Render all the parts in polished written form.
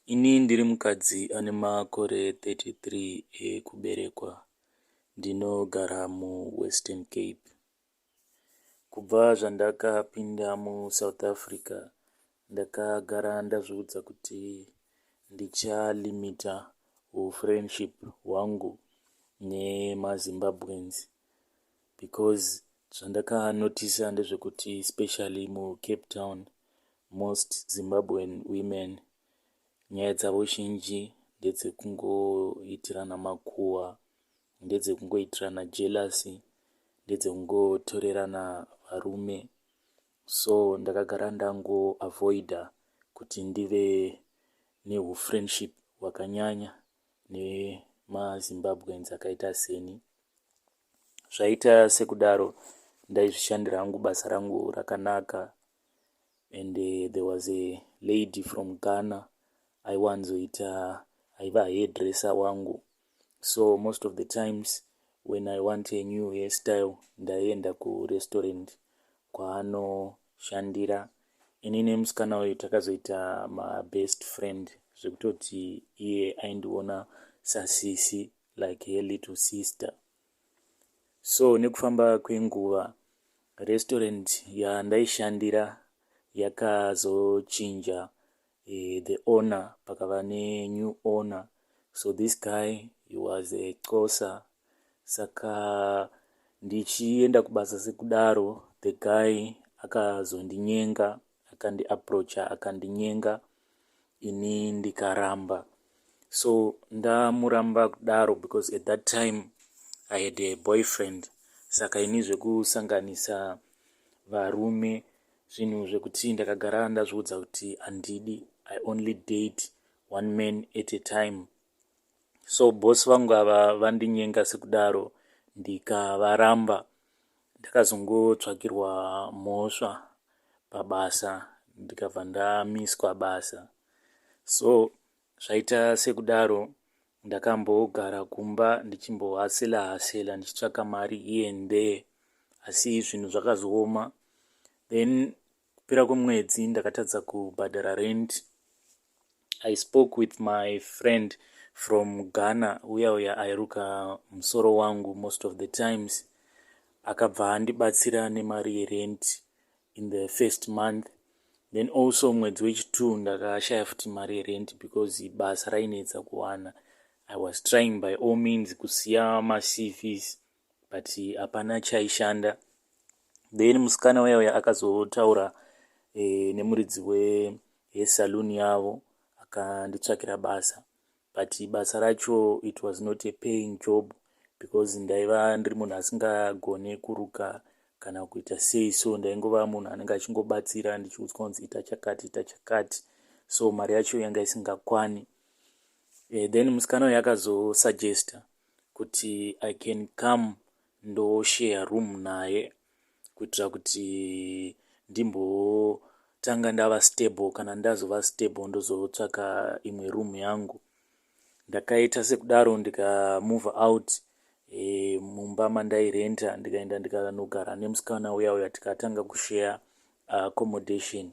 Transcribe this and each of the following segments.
Ini ndiri mukadzi ane makore 33 ekuberekwa. Ndinogara muWestern Cape. Kubva zvandakapinda muSouth Africa, ndakagara ndazviudza kuti ndichalimita ufriendship hwangu nemaZimbabweans because zvandakanotisa ndezvekuti especially muCape Town, most Zimbabwean women nyaya dzavo zhinji ndedzekungoitirana makuhwa, ndedzekungoitirana jealousy, ndedzekungotorerana varume. So ndakagara ndangoavoida kuti ndive nehufriendship hwakanyanya nemaZimbabweans akaita seni. Zvaita sekudaro ndaizvishandira hangu basa rangu rakanaka, and there was a lady from Ghana aiva hairdresser wangu. So most of the times when I want a new hairstyle, ndaienda kurestaurant kwaanoshandira. Ini nemusikana uyu takazoita mabest friend zvekutoti iye aindiona sasisi, like her little sister. So nekufamba kwenguva, restaurant yandaishandira yakazochinja the owner, pakava nenew owner. So this guy, he was a Xhosa. Saka ndichienda kubasa sekudaro, the guy akazondinyenga, akandiapproacha, akandinyenga, ini ndikaramba. So ndamuramba kudaro because at that time I had a boyfriend. Saka ini zvekusanganisa varume, zvinhu zvekuti ndakagara ndazviudza kuti handidi, I only date one man at a time. So boss vangu ava vandinyenga sekudaro, ndikavaramba. Ndakazongotsvakirwa mhosva pabasa, ndikabva ndamiswa basa. So zvaita sekudaro, ndakambogara kumba ndichimbohasela ndichitsvaka mari here and there, asi zvinhu zvakazooma. Then kupera kwemwedzi ndakatadza kubhadhara rent. I spoke with my friend from Ghana, uya airuka musoro wangu most of the times. Akabva andibatsira nemari yerent in the first month. Then also mwedzi wechi2 ndakashaya futi mari yerent because basa rainetsa kuwana. I was trying by all means kusiya maCVs, but hapana chaishanda. Then musikana uya akazotaura nemuridzi wesalon yavo, akanditsvakira basa. But basa racho, it was not a paying job because ndaiva ndiri munhu asingagone kuruka kana kuita sei. So ndaingova munhu anenge achingobatsira ndichiudzwa kunzi ita chakati. So mari yacho yanga isingakwani. Then musikana uyu akazosuggesta kuti I can come ndoshare room naye kuitira kuti ndimbotanga ndava stable, kana ndazova stable ndozotsvaka imwe room yangu. Ndakaita sekudaro ndikamove out mumba mandairenta, ndikaenda ndikanogara nemusikana uya tikatanga kushare accommodation.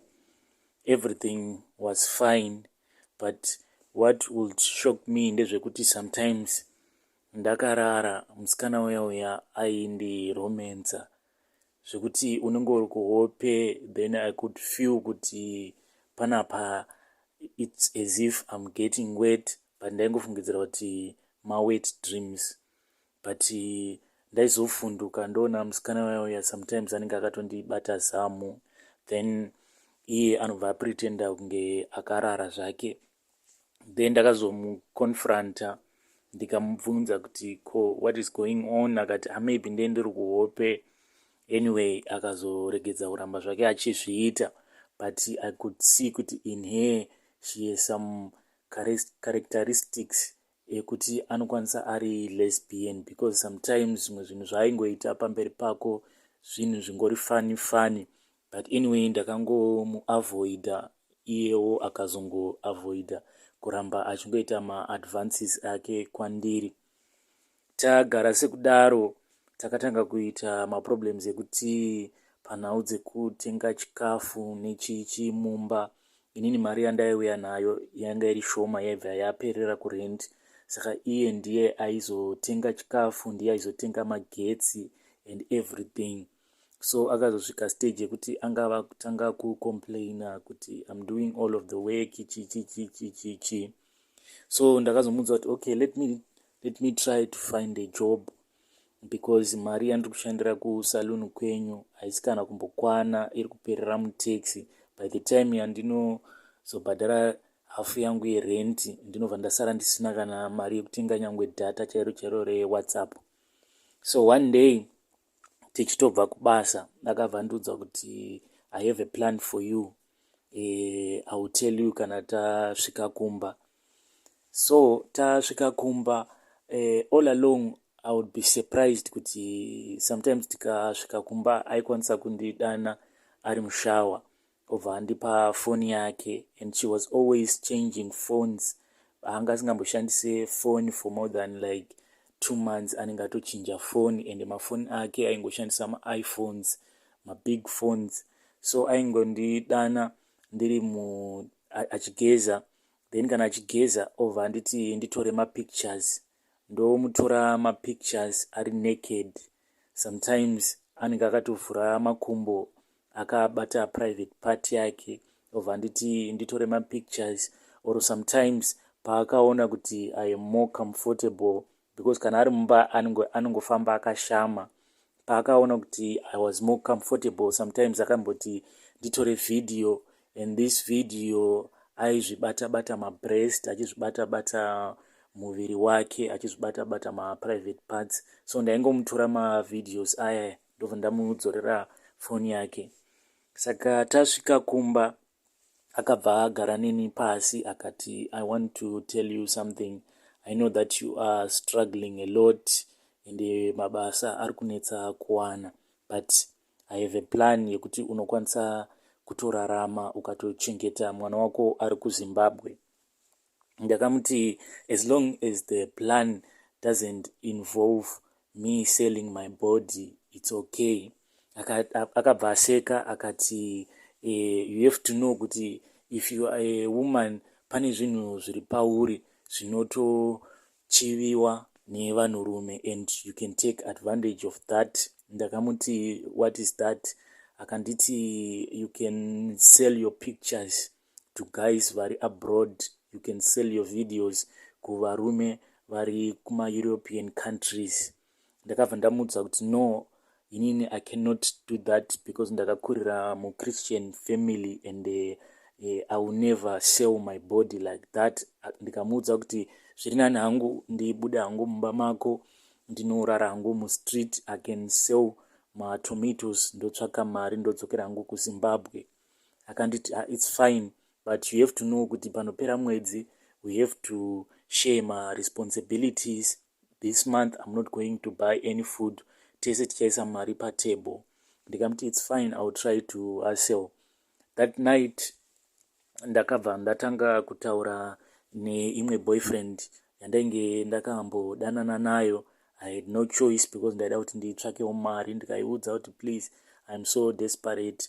Everything was fine, but what would shock me ndezvekuti sometimes ndakarara musikana uya aindiromansa, zvekuti unenge uri kuhope. Then I could feel kuti panapa it's as if I'm getting wet, but ndaingofungidzira kuti mawet dreams. But ndaizofunduka ndoona musikana uya sometimes anenge akatondibata zamu, then iye anobva apretenda kunge akarara zvake. Then ndakazomuconfronta, ndikamubvunza kuti what is going on. Akati maybe ndiri kuhope. Anyway, akazoregedza kuramba zvake achizviita, but I could see kuti in her she has some characteristics ekuti anokwanisa ari lesbian, because sometimes zvimwe zvinhu zvaaingoita pamberi pako zvinhu zvingori funny. But anyway, ndakangomuavoida, iyewo akazongoavoida kuramba achingoita maadvances ake kwandiri. Tagara sekudaro, takatanga kuita maproblems ekuti panhau dzekutenga chikafu nechichi mumba, inini mari yandaiuya nayo yanga iri shoma, yaibva yaperera kurent. Saka iye ndiye aizotenga chikafu, ndiye aizotenga magetsi and everything. So akazosvika stage yekuti angava kutanga kucomplaina kuti I'm doing all of the work chi. So ndakazomudza kuti okay, let me try to find a job, because mari yandiri kushandira kusaluni kwenyu haisi kana kumbokwana, iri kuperera mutaxi. By the time yandinozobhadhara hafu yangu yerenti, ndinobva ndasara ndisina kana mari yekutenga nyangwe data chairo rewhatsapp. So one day tichitobva kubasa, ndakabva ndiudza kuti I have a plan for you, I will tell you kana tasvika kumba. So tasvika kumba, all along I would be surprised kuti sometimes tikasvika kumba aikwanisa kundidana ari mushawa, obva andipa phone yake, and she was always changing phones. Anga asingamboshandise phone for more than like 2 months, anenge atochinja phone, and mafoni ake aingoshandisa maiPhones, mabig phones. So aingondidana ndiri achigeza, then kana achigeza obva anditi nditore mapictures. Ndomutora mapictures ari naked. Sometimes anenge akatovhura makumbo akabata private part yake, obva anditi nditore mapictures. Or sometimes paakaona kuti I am more comfortable, because kana ari mumba anongofamba akashama, paakaona kuti I was more comfortable, sometimes akamboti nditore video, and this video aizvibata-bata mabreast, achizvibata-bata muviri wake, achizvibata-bata maprivate parts. So ndaingomutora mavideos aya ndobva ndamudzorera foni yake. Saka tasvika kumba, akabva agara neni pasi akati, I want to tell you something. I know that you are struggling a lot, ende mabasa ari kunetsa kuwana, but I have a plan yekuti unokwanisa kutorarama ukatochengeta mwana wako ari kuZimbabwe. Ndakamuti as long as the plan doesn't involve me selling my body, it's okay. Akabva aseka akati, you have to know kuti if you are a woman, pane zvinhu zviri pauri zvinotochiviwa nevanhurume, and you can take advantage of that. Ndakamuti what is that? Akanditi you can sell your pictures to guys vari abroad, you can sell your videos kuvarume vari kuma-European countries. Ndakabva ndamudza kuti no, inini I cannot do that, because ndakakurira mu-Christian family, and I will never sell my body like that. Ndikamuudza kuti zviri nani hangu ndibude hangu mumba mako, ndinorara hangu mustreet, I can sell matomatoes, ndotsvaka mari, ndodzokera hangu kuZimbabwe. Akanditi it's fine, but you have to know kuti panopera mwedzi we have to share my responsibilities. This month I'm not going to buy any food, tese tichaisa mari patable. Ndikamuti it's fine, I will try to hustle. That night ndakabva ndatanga kutaura neimwe boyfriend yandainge ndakambodanana nayo. I had no choice, because ndaida kuti nditsvakewo mari. Ndikaiudza kuti please, I'm so desperate,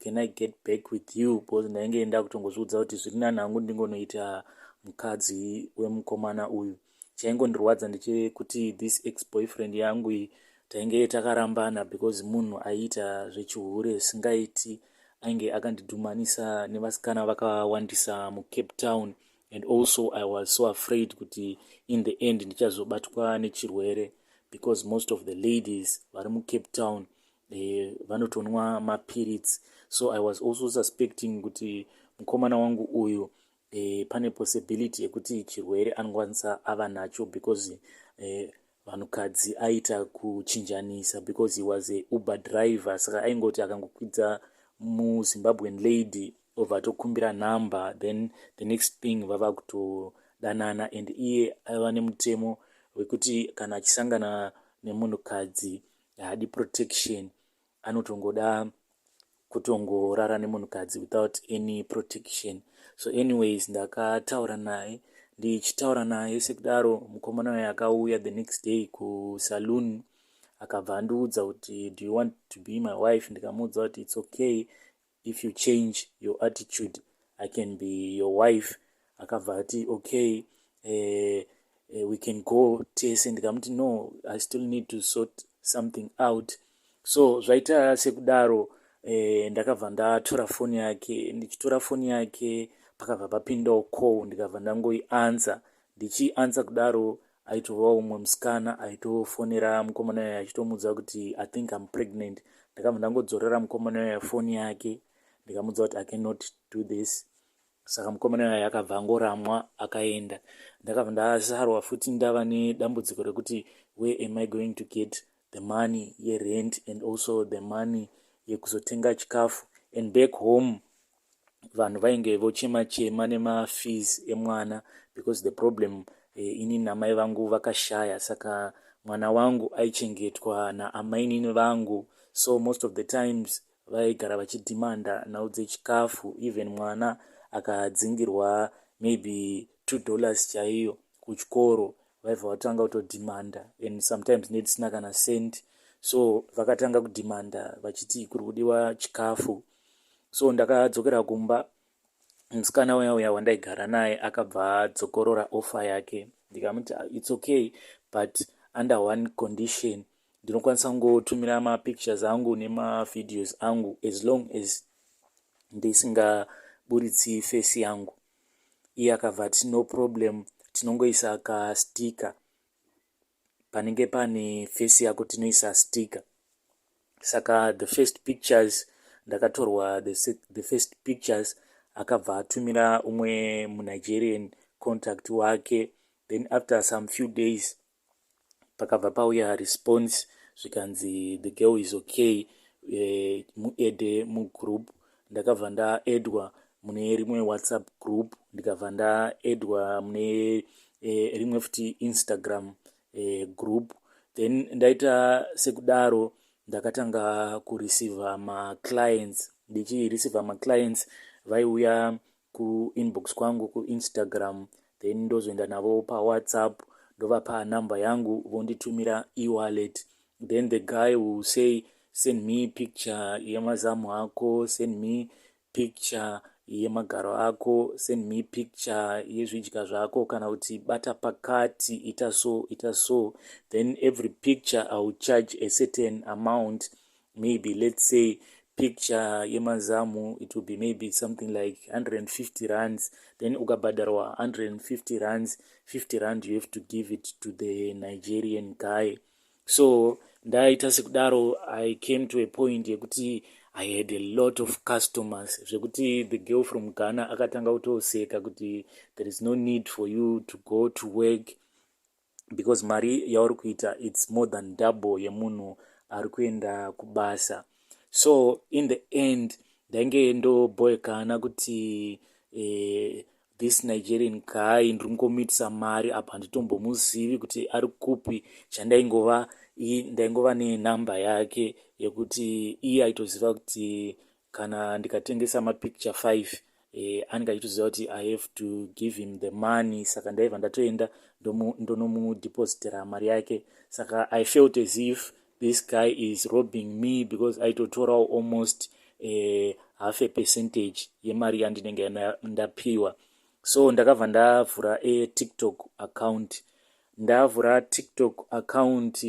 can I get back with you, because ndainge ndakutongozviudza kuti zviri nani hangu ndingonoita mukadzi wemukomana uyu. Chaingondirwadza ndechekuti this ex-boyfriend yangu iyi tainge takarambana, because munhu aiita zvechihure zvisingaiti. Ainge akandidhumanisa nevasikana vakawandisa muCape Town, and also I was so afraid kuti in the end ndichazobatwa nechirwere, because most of the ladies vari muCape Town vanotonwa mapirits. So I was also suspecting kuti mukomana wangu uyu pane possibility yekuti chirwere anokwanisa ava nacho, because vanhukadzi aita kuchinjanisa, because he was a Uber driver. Saka aingoti akangokwidza muZimbabwean lady obva atokumbira number, then the next thing vava kutodanana. And iye aiva nemutemo wekuti kana achisangana nemunhukadzi haadi protection, anotongoda kutongorara nemunhukadzi without any protection. So anyways, ndakataura naye, ndichitaura naye sekudaro mukomana waye akauya the next day kusaloon, akabva andiudza kuti do you want to be my wife? Ndikamuudza kuti it's okay if you change your attitude, I can be your wife. Akabva ati okay, we can go tese. Ndikamuti no, I still need to sort something out. So zvaita sekudaro, ndakabva ndatora foni yake. Ndichitora foni yake pakabva papindawo call, ndikabva ndangoianza. Ndichianza kudaro, aitova umwe musikana aitofonera mukomana uya achitomudza kuti I think I'm pregnant. Ndakabva ndangodzorera mukomana uya foni yake, ndikamudza kuti I cannot do this. Saka mukomana uya akabva angoramwa akaenda. Ndakabva ndasarwa futi ndava nedambudziko rekuti where am I going to get the money yerent and also the money yekuzotenga chikafu. And back home vanhu vainge vochema-chema nemafees emwana, because the problem ini namai vangu vakashaya, saka mwana wangu aichengetwa naamainini vangu. So most of the times vaigara vachidhimanda nhau dzechikafu. Even mwana akadzingirwa maybe $2 chaiyo kuchikoro, vaibva vatanga kutodhimanda, and sometimes nedisina kana cent. So vakatanga kudhimanda vachiti kuri kudiwa chikafu. So ndakadzokera kumba, musikana uya wandaigara naye akabva adzokorora offer yake. Ndikamuti it's okay, but under one condition, ndinokwanisa kungotumira mapictures angu nemavideos angu as long as ndisingaburitsi face yangu. Iye akabva ati no problem, tinongoisa kastika panenge pane face yako, tinoisa stika. Saka the first pictures ndakatorwa, the first pictures akabva atumira umwe muNigerian contact wake. Then after some few days pakabva pauya response zvikanzi the girl is okay, muede mugroup. Ndakabva ndaedwa mune rimwe WhatsApp group, ndikabva ndaedwa mune rimwe futi Instagram group. Then ndaita sekudaro ndakatanga kureceiva maclients. Ndichireceiva maclients vaiuya kuinbox kwangu kuInstagram, then ndozoenda navo paWhatsApp, ndovapa number yangu, vonditumira e-wallet. Then the guy will say send me picture yemazamu ako, send me picture yemagaro ako, send me picture yezvidya zvako, kana kuti bata pakati, ita so. Then every picture I will charge a certain amount. Maybe let's say picture yemazamu, it will be maybe something like 150 rands. Then ukabhadarwa 150 rands, 50 rand you have to give it to the Nigerian guy. So ndaita sekudaro, I came to a point yekuti I had a lot of customers, zvekuti the girl from Ghana akatanga kutoseka kuti there is no need for you to go to work, because mari yauri kuita it's more than double yemunhu ari kuenda kubasa. So in the end ndainge ndoboekana kuti this Nigerian guy ndingomitsa mari apa handitombomuzivi kuti ari kupi. Ndaingova nenamba yake yekuti iye aitoziva kuti kana ndikatengesa mapicture 5 anenge achitoziva kuti I have to give him the money. Saka ndaibva ndatoenda ndonomudepositira mari yake. Saka I felt as if this guy is robbing me, because aitotorawo almost half a percentage yemari yandinenge ndapiwa. So ndakabva ndavhura TikTok account. Ndavhura TikTok account,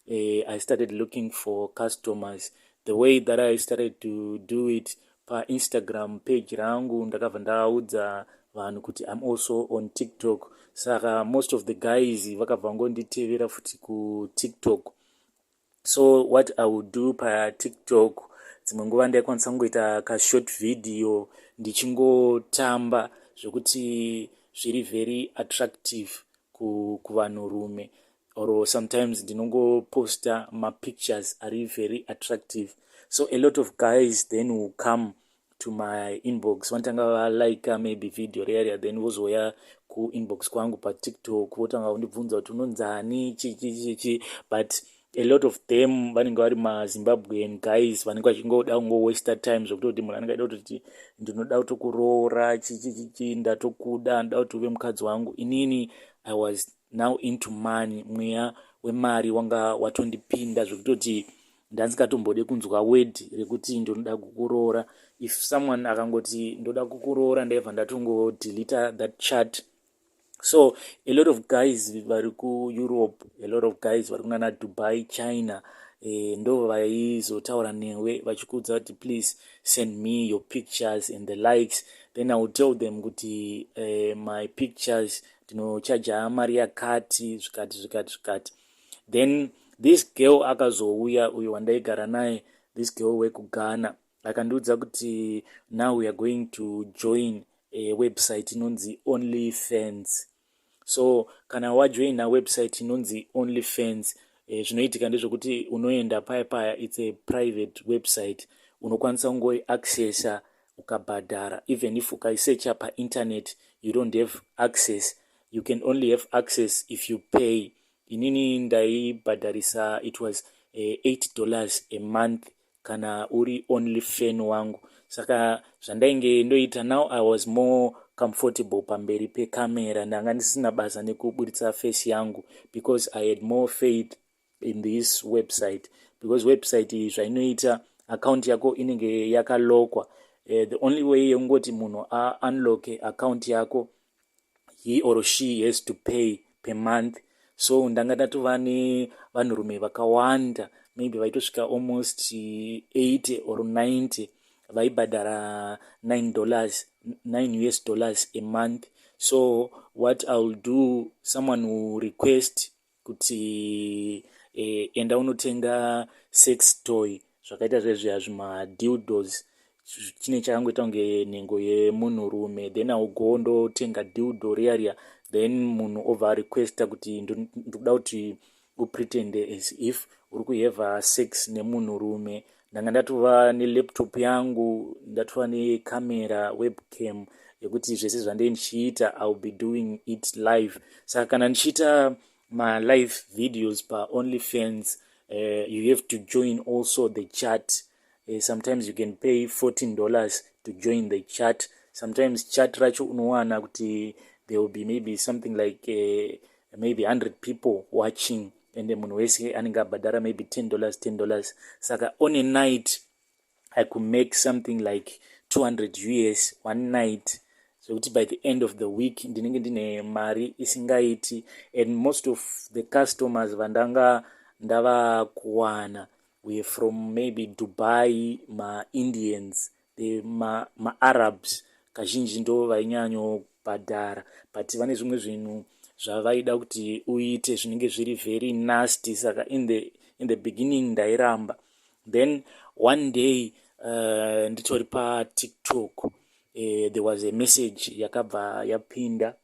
I started looking for customers. The way that I started to do it, pa Instagram page rangu ndakabva ndaudza vanhu kuti I'm also on TikTok. Saka most of the guys vakabva ngonditevera futi ku TikTok. So what I would do pa TikTok, dzimwe nguva ndaikwanisa kungoita ka short video ndichingotamba zvokuti zviri very attractive kuvanhurume, or sometimes ndinongoposta mapictures ari very attractive. So a lot of guys then will come to my inbox, vantanga valaika maybe video rearia, then vozoya kuinbox kwangu pa TikTok votanga kundibvunza kuti unonzani chichi. But a lot of them vanenge vari maZimbabwean guys vanenge vachingoda kungowaste time zvokutoti munhu anenge aida kutoti ndinoda kutokuroora chichi, ndatokuda, ndoda kuti uve mukadzi wangu. Inini I was now into money, mweya wemari wanga watondipinda zvokutoti ndanzikatombode kunzwa word rekuti ndonoda kukuroora. If someone akangoti ndoda kukuroora ndaibva ndatongo delete that chat. So a lot of guys vari kuEurope, a lot of guys vari kunana Dubai, China, ndo vaizotaura newe vachikuudza kuti please send me your pictures and the likes. Then I will tell them kuti my pictures ndinochaja mari yakati zvikati. Then this girl akazouya, uyo wandaigara naye, this girl wekughana akandiudza kuti now we are going to join a website inonzi OnlyFans. So kana wajoina website inonzi OnlyFans, zvinoitika ndezvekuti unoenda paya, it's a private website, unokwanisa kungoiaccessa ukabhadhara. Even if ukaisearcha painternet you don't have access, you can only have access if you pay. Inini ndaibhadharisa, it was $8 a month kana uri OnlyFan wangu. Saka zvandainge ndoita, now I was more comfortable pamberi pecamera, ndanga ndisina basa nekuburitsa face yangu, because I had more faith in this website. Because website iyi zvainoita, account yako inenge yakalokwa. The only way yekungoti munhu unlock account yako, he or she has to pay per month. So ndanga ndatova nevanhurume vakawanda, maybe vaitosvika almost 80 or 90 vaibhadhara $9 a month. So what I'll do, someone will request kuti enda unotenga sex toy, zvakaita zvezviya zvimadildos, chine chakangoita kunge nhengo yemunhurume. Then I'll go ndotenga dildo riya, then munhu obva requesta kuti ndoda kuti upretende as if uri kuhava sex nemunhurume. Ndanga ndatova nelaptop yangu, ndatova necamera webcam yekuti zvese zvandei ndichiita I'll be doing it live. Saka kana ndichiita live videos pa OnlyFans, you have to join also the chat. Sometimes you can pay $14 to join the chat. Sometimes chat racho unowana kuti there will be maybe something like maybe 100 people watching, and munhu wese anenge abhadhara maybe $10. Saka on a night I could make something like 200 US one night. So by the end of the week ndinenge ndine mari isingaiti. And most of the customers vandanga ndava kuwana were from maybe Dubai, ma-Indians, ma-Arabs, kazhinji ndo vainyanyo bhadhara. But vane zvimwe zvinhu zvavaida kuti uite zvinenge zviri very nasty. Saka in the beginning ndairamba. Then one day nditori paTikTok, there was a message yakabva yapinda.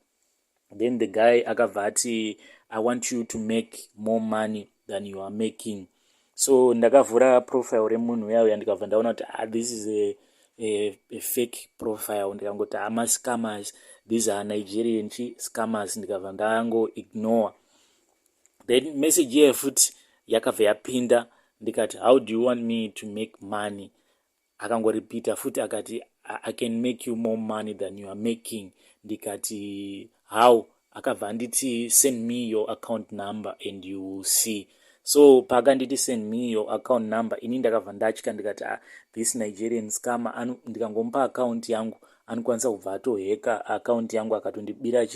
Then the guy akabva ati, I want you to make more money than you are making. So ndakavhura profile remunhu yayo yandikabva ndaona kuti this is a fake profile. Ndikangoti ama-scammers, these are Nigerian scammers. Ndikabva ndango ignore. Then message here futi yakabva yapinda, ndikati how do you want me to make money? Akangoripita futi akati I can make you more money than you are making. Ndikati how? Akabva anditi send me your account number and you will see. So pakanditi send me your account number, ini ndakabva ndatya, ndikati this Nigerian scammer ndikangomupa account yangu anokwanisa kubva atoheka account yangu akatondibira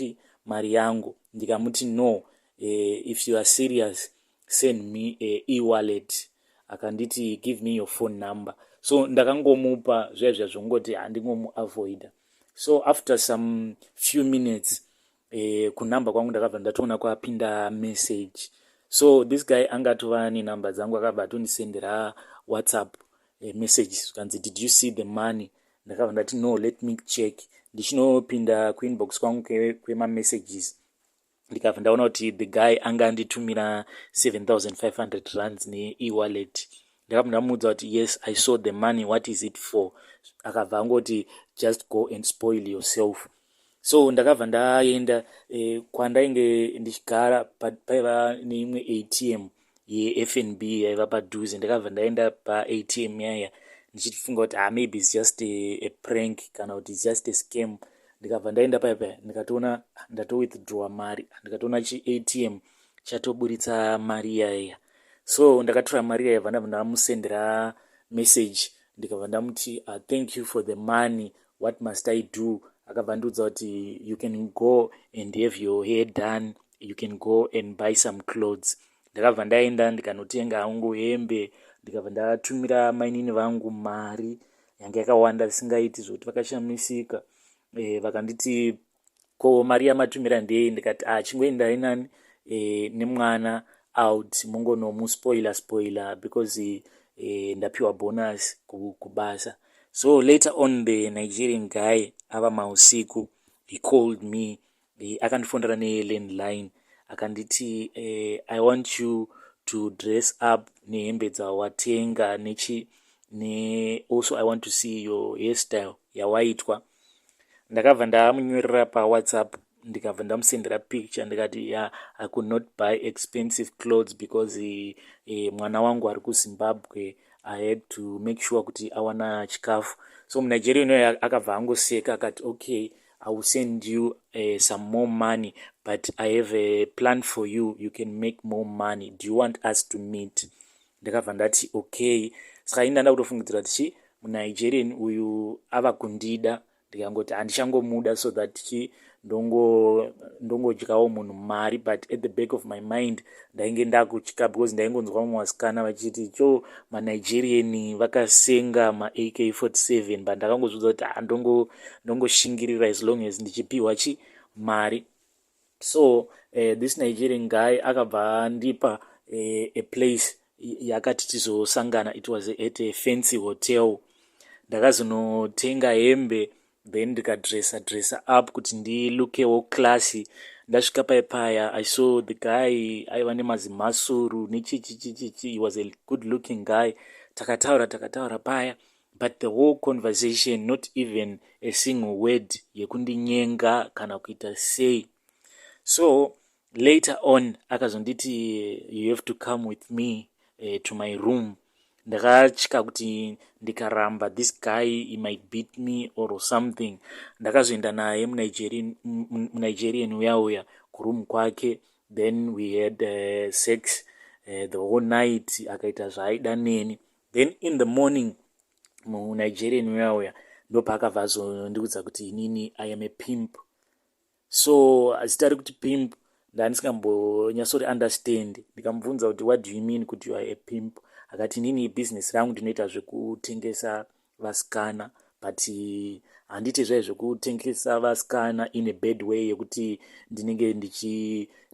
mari yangu. Ndikamuti no, if you are serious send me a e-wallet. Akanditi give me your phone number. So ndakangomupa zvezva zvongoti handingomuavoida. So after some few minutes kunamba kwangu ndakabva ndatoona kwapinda message. So this guy angatova nenamba dzangu akabva atondisendera WhatsApp messages kanzi did you see the money? Ndakabva ndati no, let me check. Ndichinopinda kuinbox kwangu kwema messages ndikabva ndaona kuti the guy anga anditumira 7,500 rands ne-e-wallet. Ndakabva ndamuudza kuti yes, I saw the money, what is it for? Akabva angoti just go and spoil yourself. So ndakabva ndaenda kwandainge ndichigara paiva neimwe ATM yeFNB yaiva padhuze. Ndakabva ndaenda paATM yaya ndichifunga kuti maybe it's just a prank kana kuti it's just a scam. Ndikabva ndaenda paipa ndikatoona ndatowithdrawa mari, ndikatoona ATM chatoburitsa mari yaya. So ndakatora mari yaibva ndabva ndamusendera message ndikabva ndamuti thank you for the money, what must I do? Akabva ndiudza kuti you can go and have your hair done, you can go and buy some clothes. Ndakabva ndaenda ndikanotenga hangu hembe, ndikabva ndatumira mainini vangu mari yanga yakawanda isingaiti zvokuti vakashamisika. Vakanditi ko mari yamatumira ndei? Ndikati chingoendai nani nemwana out mungonomuspoiler because ndapiwa bonus kubasa. So later on the Nigerian guy ava mausiku, he called me, akandifondera nelandline akanditi I want you to dress up nehembe dzawatenga also I want to see your hairstyle yawaitwa. Ndakabva ndamunyorera paWhatsApp ndikabva ndamusendera picture ndikati I could not buy expensive clothes because mwana wangu ari kuZimbabwe, I had to make sure kuti awana chikafu. So muNigeria inoyo akabva angoseka akati okay, I will send you some more money, but I have a plan for you, you can make more money, do you want us to meet? Ndakabva ndati okay. Saka ini ndakutofungidzira kuti muNigerian uyu ava kundida, ndikangoti handichangomuda so that ndongodyawo munhu mari, but at the back of my mind ndainge ndakutya because ndaingonzwa mumwe wasikana vachiti cho maNigerian vakasenga AK47, but ndakangozvidza kuti ndongoshingirira as long as ndichipiwa mari. So this Nigerian guy akabva ndipa a place yakati tizosangana, it was at a fancy hotel. Ndakazonotenga hembe then ndikadressa up kuti ndilukewo classy. Ndasvika paya I saw the guy aiva nemazimasuru nechichi, he was a good looking guy. Takataura paya, but the whole conversation, not even a single word yekundinyenga kana kuita sei. So later on akazonditi you have to come with me to my room. Ndakatya kuti ndikaramba this guy he might beat me or something. Ndakazoenda naye muNigerian uya kuroom kwake, then we had sex the whole night, akaita zvaaida neni. Then in the morning muNigerian uya ndopaakabva azondiudza kuti inini I am a pimp. So zita rekuti pimp ndandisingambonyatsori understand. Ndikamubvunza kuti what do you mean kuti you are a pimp? Akati nini business rangu ndinoita zvekutengesa vasikana, but handiti zvekutengesa vasikana in a bad way yekuti ndinenge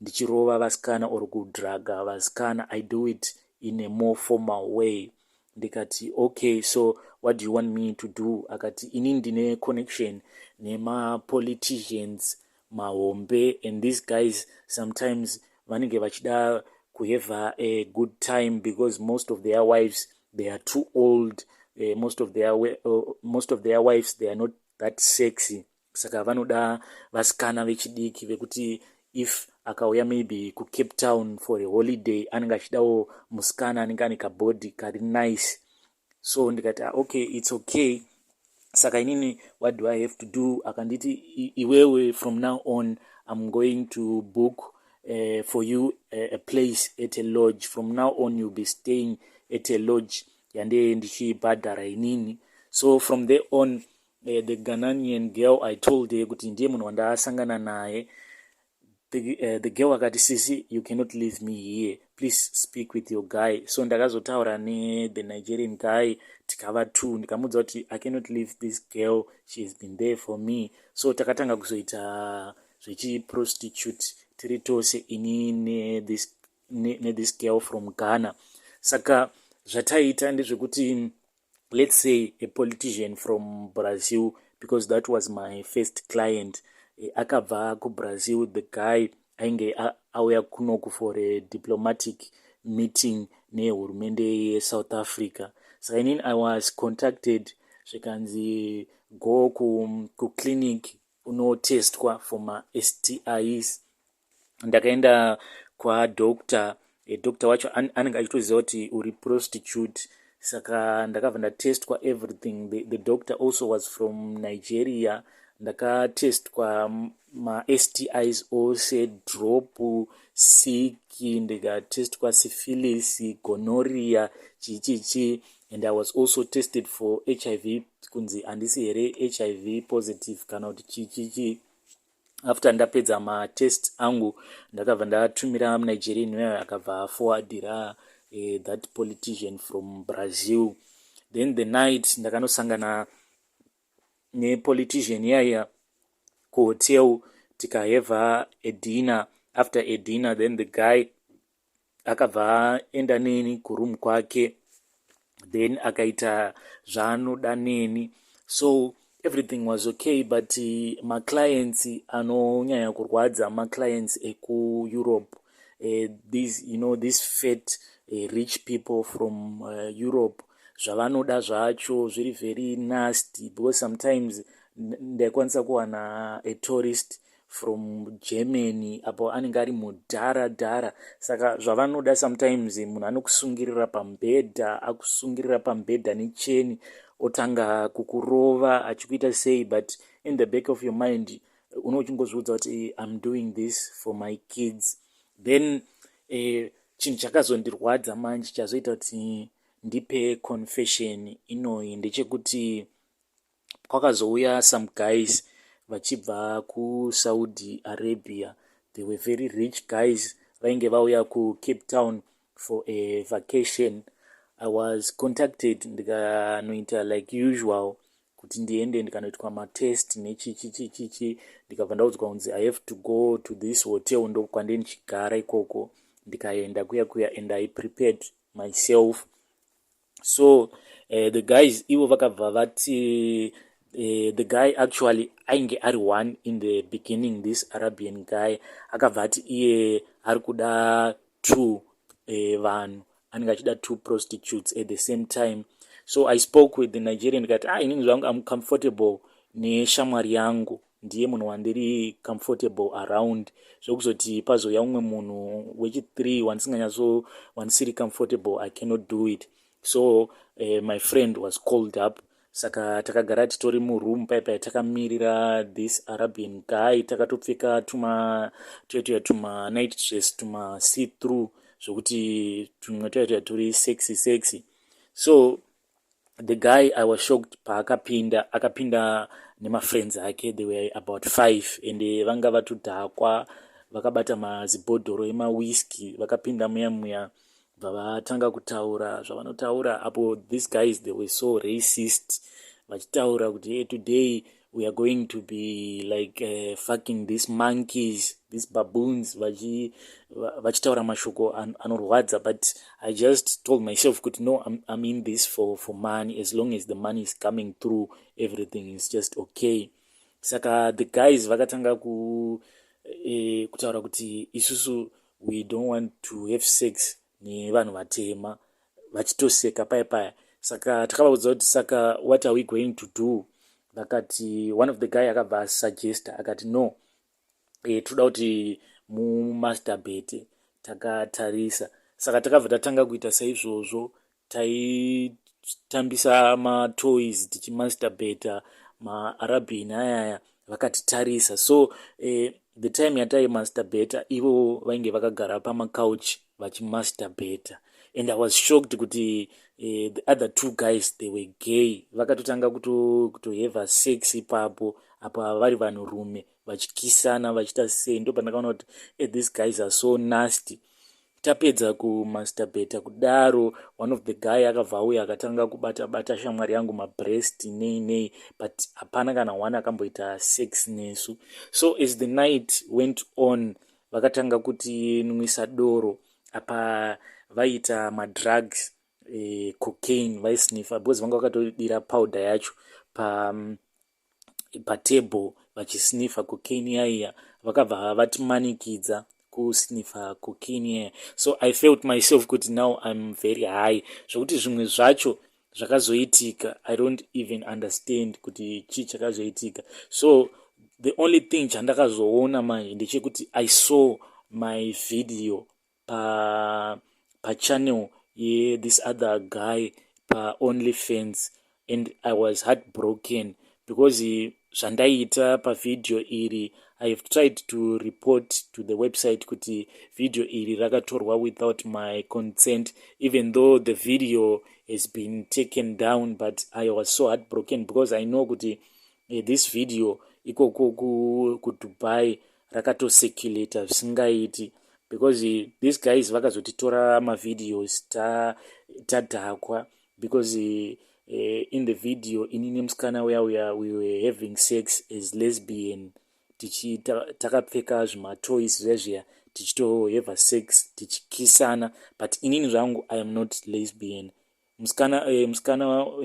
ndichirova vasikana or kudhraga vasikana. I do it in a more formal way. Ndikati okay, so what do you want me to do? Akati ini ndine connection nema-politicians mahombe, and these guys sometimes vanenge vachida to have a good time because most of their wives, they are too old. Most of their wives, they are not that sexy. Saka vanoda vasikana vechidiki vekuti if akauya maybe ku Cape Town for a holiday anenge achidawo musikana anenge ane kabody kari nice. So ndikati okay, it's okay. Saka inini what do I have to do? Akanditi iwewe from now on I'm going to book for you a place at a lodge. From now on you'll be staying at a lodge yande ndichibhadhara inini. So from there on the Ghanaian girl, I told her kuti ndiye munhu wandasangana naye. The girl akati sisi, you cannot leave me here, please speak with your guy. So ndakazotaura the Nigerian guy, tikava two. Ndikamudza kuti I cannot leave this girl, she has been there for me. So takatanga kuzoita zvechi-prostitute tiri tose, ini this girl from Ghana. Saka zvataita ndezvekuti let's say a politician from Brazil, because that was my first client, akabva kuBrazil. The guy ainge auya kunoku for a diplomatic meeting nehurumende yeSouth Africa. So I was contacted, zvikanzi go kuclinic unotestwa for ma-STIs. Ndakaenda kwadoctor, doctor wacho anenge achitoziva kuti uri prostitute. Saka ndakabva ndatestwa everything. The doctor also was from Nigeria. ndakatestwa ma-STIs ose, drop, sick, ndikatestwa syphilis, gonorrhea, chichichi, and I was also tested for HIV, kunzi handisi here HIV positive kana kuti chichichi. After ndapedza matest angu ndakabva ndatumira Nigerian where akabva forwardira that politician from Brazil. Then the night ndakanosangana nepolitician yaya kuhotel, tikaheva a dinner. After a dinner, then the guy akabva enda neni kuroom kwake, then akaita zvaanoda neni. So everything was okay, but maclients anonyanya kurwadza maclients ekueurope, these fat rich people from Europe, zvavanoda zvacho zviri very nasty, because sometimes ndaikwanisa kuwana a tourist from Germany apo anenge ari mudhara. Saka zvavanoda sometimes munhu anokusungirira pambedha, akusungirira pambedha necheni, otanga kukurova achikuita sei, but in the back of your mind unochingozviudza kuti I'm doing this for my kids. Then chinhu chakazondirwadza manje chazoita kuti ndipe confession inoyi ndechekuti kwakazouya some guys vachibva kuSaudi Arabia. They were very rich guys, vainge vauya kuCape Town for a vacation. I was contacted ndikanoita like usual kuti ndiende ndikanoitwa matest nechichichichichi, ndikabva ndaudzwa kunzi I have to go to this hotel, ndokwande ndichigara ikoko. Ndikaenda kuya and I prepared myself. So the guys ivo vakabva vati the guy actually ainge ari one in the beginning, this Arabian guy akabva ati iye ari kuda two vanhu, anenge achida two prostitutes at the same time. So I spoke with the Nigerian, ndikati inini zvangu I'm comfortable neshamwari yangu, ndiye munhu wandiri comfortable around, zvokuzoti pazouya umwe munhu wechi3 wanisiri comfortable, I cannot do it. So my friend was called up, saka takagara titori muroom paipai takamirira this Arabian guy, takatopfeka tuma night dress, tuma see through, zvokuti tumwe turi sexy. So the guy, I was shocked akapinda nemafriends ake, they were about 5, and vanga vatodhakwa, vakabata mazibhodhoro emawhisky, vakapinda muya vavatanga kutaura zvavanotaura apo. These guys, they were so racist, vachitaura kuti hey, today we are going to be like fucking these monkeys, these baboons, vachitaura mashoko anorwadza. But I just told myself kuti no, I'm in this for money. As long as the money is coming through, everything is just okay. Saka the guys vakatanga kutaura kuti isusu we don't want to have sex nevanhu vatema, vachitoseka paya. Saka takavaudza kuti saka what are we going to do. Vakati one of the guy akabva suggesta akati no, toda kuti mumasturbate. Takatarisa, saka takabva tatanga kuita saizvozvo, taitambisa matoys tichimasturbata. maArabian ayaya vakatitarisa. So the time yataimasturbata ivo vainge vakagara pamacouch vachimasturbata, and I was shocked kuti the other 2 guys, they were gay. Vakatotanga kutoheva sex ipapo, apa vari vanhurume vachikisana vachiita sei. Ndo pandakaona kuti these guys are so nasty. Tapedza kumasturbata kudaro, one of the guy akabva auya akatanga kubata shamwari yangu mabreast nei, but hapana kana one akamboita sex nesu. So as the night went on, vakatanga kuti nwisa doro, apa vaita madrugs, cocaine vaisniffa, because vanga vakatodira powder yacho patable vachisniffa cocaine yaiya, vakabva vatimanikidza kusniffa cocaine yaiya. So I felt myself kuti now I'm very high, zvokuti zvimwe zvacho zvakazoitika I don't even understand kuti chii chakazoitika. So the only thing chandakazoona manje ndechekuti I saw my video pa-channel this other guy pa OnlyFans, and I was heartbroken because zvandaita pavidhio iri. I have tried to report to the website kuti video iri rakatorwa without my consent, even though the video has been taken down, but I was so heartbroken because I know kuti this video ikoko kuDubai rakatoseculator zvisingaiti, because these guys vakazotitora mavideos tadhakwa, because in the video inini musikana uya we were having sex as lesbian, takapfeka zvimatoys zvezviya tichitohave sex tichikisana, but inini zvangu I am not lesbian. musikana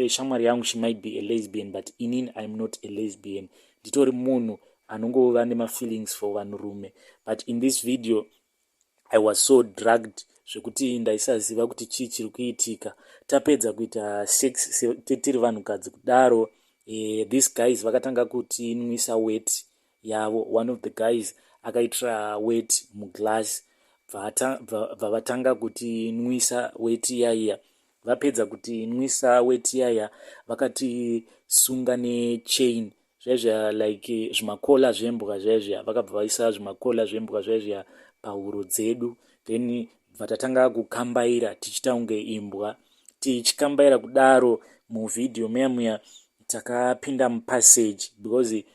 shamwari yangu she might be a lesbian, but inini I am not a lesbian. Nditori munhu anongova nemafeelings for vanhurume, but in this video I was so drugged zvekuti ndaisaziva kuti chii chiri kuitika. Tapedza kuita sex tiri vanhukadzi kudaro, these guys vakatanga kutinwisa weight yavo. One of the guys akaitira weight muglass, bvavatanga kutinwisa weight yaiya. Vapedza kutinwisa weight yaiya vakatisunga nechain zvezvia, like zvimakola zvembwa zvezvia. Vakabva vaisa zvimakola zvembwa zvezvia pahuro dzedu, then vatatanga kukambaira tichita unge imbwa. Tichikambaira kudaro muvidhio memuya takapinda mupassage, because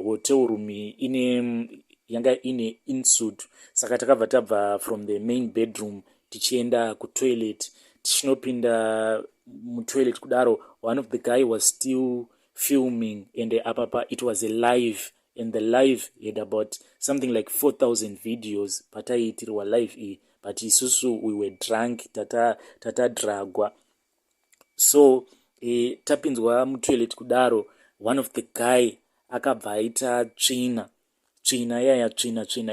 hotel room yanga ine insuit, saka takabva tabva from the main bedroom tichienda kutoilet. Tichinopinda mutoilet kudaro, one of the guy was still filming, and apapa it was a live, and the live had about something like 4,000 videos pataiitirwa live iyi, but isusu we were drunk, tatadhragwa. So tapinzwa mutoilet kudaro, one of the guy akabva aita tsvina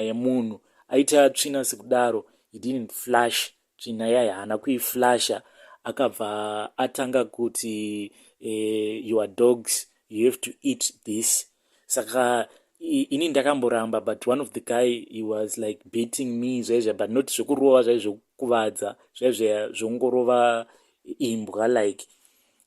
yemunhu, aita tsvina sekudaro, he didn't flash tsvina yaya, haana kuiflasha. Akabva atanga kuti your dogs, you have to eat this. Saka ini ndakamboramba, but one of the guy, he was like beating me zvezvia, but not zvekurova zvaizvokuvadza zvezvia zvongorova imbwa like.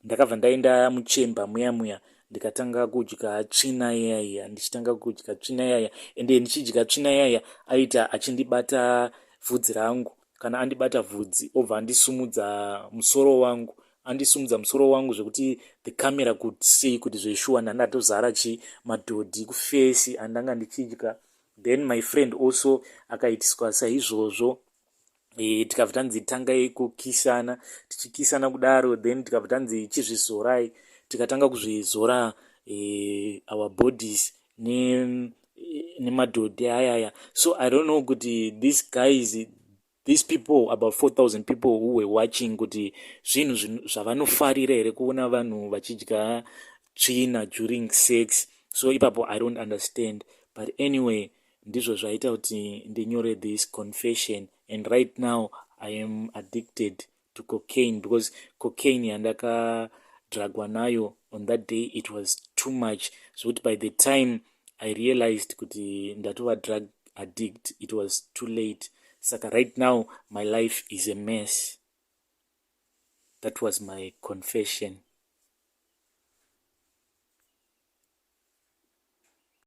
Ndakabva ndaenda muchemba muya ndikatanga kudya tsvina yaya, ndichitanga kudya tsvina yaya, ende ndichidya tsvina yaya aita achindibata vhudzi rangu. Kana andibata vhudzi obva andisumudza musoro wangu zvekuti the camera could see kuti zveshuwa ndandatozara madhodhi kufesi andanga ndichidya. Then my friend also akaitiswa saizvozvo. Tikabva tanzi tangai kukisana, tichikisana kudaro, then tikabva tanzi chizvizorai, tikatanga kuzvizora our bodies nemadhodhi ayaya. So I don't know kuti these guys, these people, about 4,000 people who were watching, kuti zvinhu zvavanofarira here kuona vanhu vachidya tsvina during sex. So ipapo I don't understand, but anyway ndizvo zvaita kuti ndinyore this confession. And right now I am addicted to cocaine, because cocaine yandakadhragwa nayo on that day, it was too much. So by the time I realized kuti ndatova drug addict, it was too late. Saka right now my life is a mess. That was my confession.